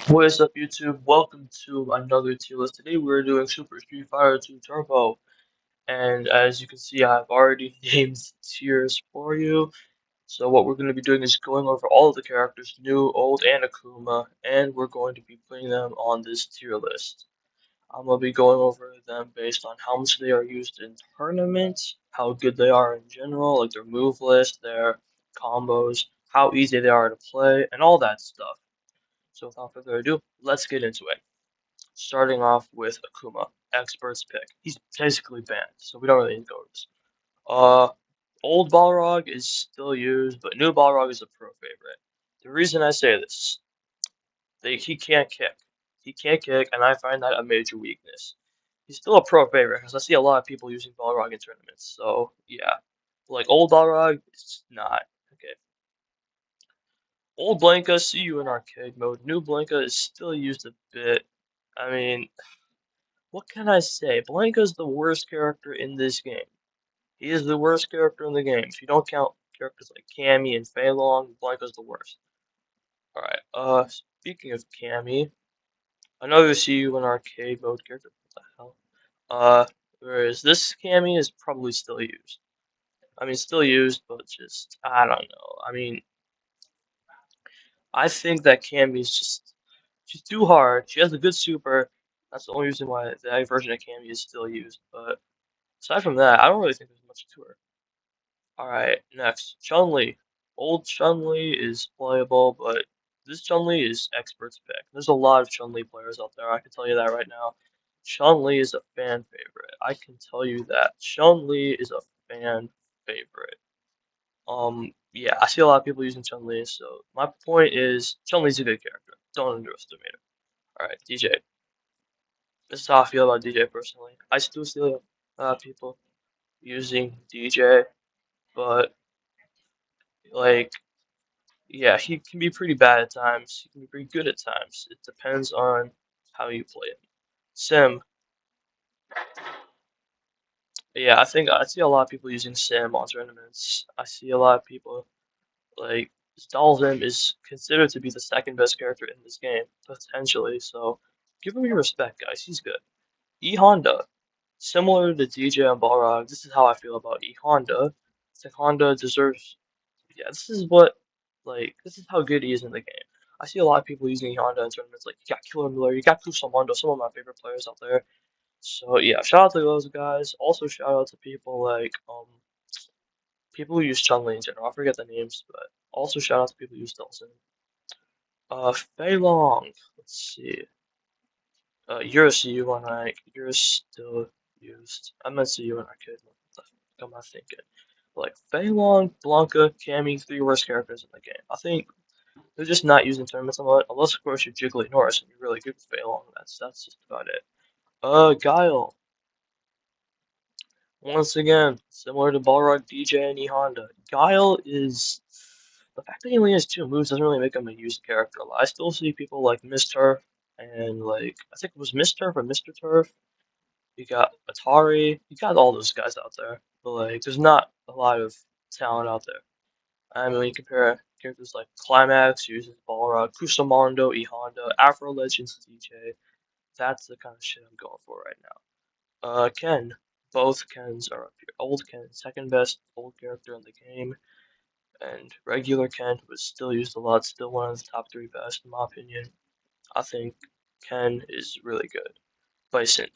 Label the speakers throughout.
Speaker 1: What is up, YouTube? Welcome to another tier list. Today we're doing Super Street Fighter 2 Turbo, and as you can see, I've already named tiers for you. So what we're going to be doing is going over all of the characters, new, old, and Akuma, and we're going to be putting them on this tier list. I'm going to be going over them based on how much they are used in tournaments, how good they are in general, like their move list, their combos, how easy they are to play, and all that stuff. So without further ado, let's get into it. Starting off with Akuma, expert's pick. He's basically banned, so we don't really need to go over this. Uh, old Balrog is still used, but new Balrog is a pro favorite. The reason I say this, he can't kick. He can't kick, and I find that a major weakness. He's still a pro favorite, because I see a lot of people using Balrog in tournaments, so yeah. Like, old Balrog, it's not. Okay. Old Blanka, see you in arcade mode. New Blanka is still used a bit. I mean, what can I say? Blanka's the worst character in this game. He is the worst character in the game. If you don't count characters like Cammy and Fei Long, Blanka's the worst. Alright, speaking of Cammy, another see you in arcade mode character. What the hell? Whereas this Cammy is probably still used. I mean, still used, but just, I don't know. I mean, I think that Cammy's just, she's too hard. She has a good super. That's the only reason why that version of Cammy is still used, but aside from that, I don't really think there's much to her. Alright, next. Chun-Li. Old Chun-Li is playable, but this Chun-Li is expert's pick. There's a lot of Chun-Li players out there, I can tell you that right now. Chun-Li is a fan favorite. I can tell you that. Chun-Li is a fan favorite. Yeah, I see a lot of people using Chun-Li, so my point is, Chun-Li's a good character. Don't underestimate her. Alright, DJ. This is how I feel about DJ personally. I still see a lot of people using DJ, but like, yeah, he can be pretty bad at times. He can be pretty good at times. It depends on how you play him. Sim, yeah, I think I see a lot of people using Sim on tournaments. I see a lot of people like Dalsim is considered to be the second best character in this game, potentially. So give him your respect, guys. He's good. E Honda, similar to DJ and Balrog. This is how I feel about E Honda. I think Honda deserves. Yeah, this is what, like, this is how good he is in the game. I see a lot of people using Honda in tournaments. Like, you got Killer Miller, you got Kusamando, some of my favorite players out there. So yeah, shout out to those guys. Also shout out to people like people who use Chun Li in general. I forget the names, but also shout out to people who use Delson. Fei Long. Let's see. You're a CU on rank. You're still used. I meant CU in arcade. What the fuck am I thinking? Like Fei Long, Blanca, Cammy, three worst characters in the game. I think they're just not using tournaments a lot, unless of course you're Jiggly Norris and you're really good with Fei Long. That's just about it. Guile. Once again, similar to Balrog, DJ, and E Honda. Guile is the fact that he only has two moves doesn't really make him a used character a lot. I still see people like Mr. and like I think it was Mr. or Mr. Turf. You got Atari. You got all those guys out there, but like there's not a lot of talent out there. I mean, when you compare characters like Climax, uses Balrog, Kusamando, E Honda, Afro Legends, DJ, that's the kind of shit I'm going for right now. Ken. Both Kens are up here. Old Ken, second best old character in the game, and regular Ken was still used a lot, still one of the top three best in my opinion. I think Ken is really good. Bison.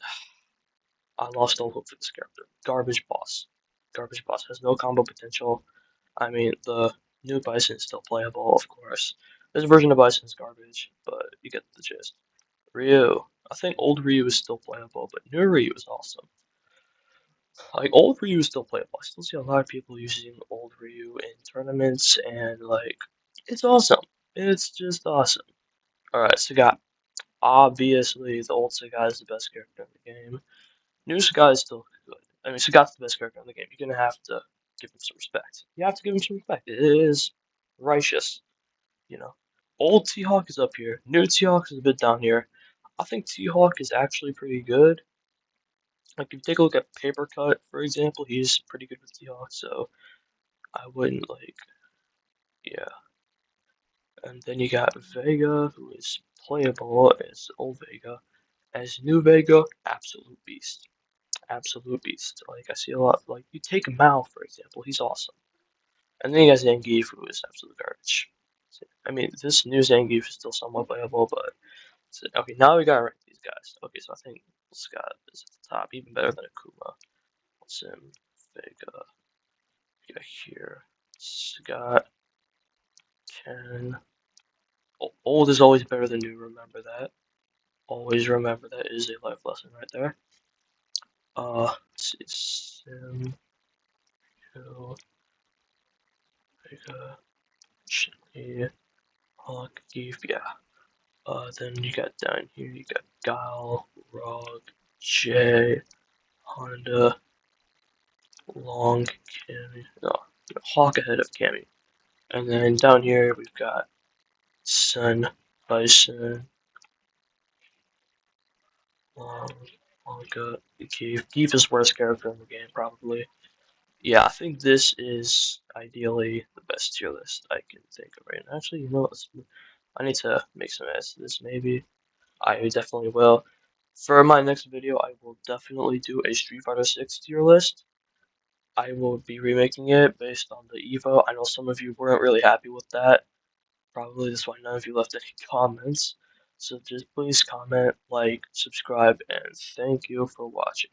Speaker 1: I lost all hope for this character. Garbage Boss. Garbage Boss has no combo potential. I mean, the new Bison is still playable, of course. This version of Bison is garbage, but you get the gist. Ryu. I think old Ryu is still playable, but new Ryu is awesome. Like, old Ryu is still playable. I still see a lot of people using old Ryu in tournaments, and, like, it's awesome. It's just awesome. Alright, Sagat. Obviously, the old Sagat is the best character in the game. New Sagat is still good. I mean, Sagat's the best character in the game. You're gonna have to give him some respect. You have to give him some respect. It is righteous, you know. Old T-Hawk is up here. New T-Hawk is a bit down here. I think T-Hawk is actually pretty good. Like, if you take a look at Paper Cut, for example, he's pretty good with T-Hawk, so I wouldn't, like, yeah. And then you got Vega, who is playable as old Vega. As new Vega, absolute beast. Absolute beast. Like, I see a lot, like, you take Mao, for example, he's awesome. And then you got Zangief, who is absolute garbage. I mean, this new Zangief is still somewhat playable, but okay, now we gotta rank these guys. Okay, so I think Scott is at the top, even better than Akuma. Sim, Vega, yeah, here. Scott, Ken. Old is always better than new, remember that. Always remember that is a life lesson right there. Let's see, Sim, Hill, Vega, Chili, Hawk, Geef, yeah. Then you got down here, you got Guile, Rog, Jay, Honda, Long, Cammy, no, Hawk ahead of Cammy. And then down here we've got Sun, Bison, Long, Wonka, Keith. Keith is worst character in the game, probably. Yeah, I think this is ideally the best tier list I can think of right now. Actually, you know what? I need to make some edits to this, maybe. I definitely will. For my next video, I will definitely do a Street Fighter 6 tier list. I will be remaking it based on the Evo. I know some of you weren't really happy with that. Probably that's why none of you left any comments. So just please comment, like, subscribe, and thank you for watching.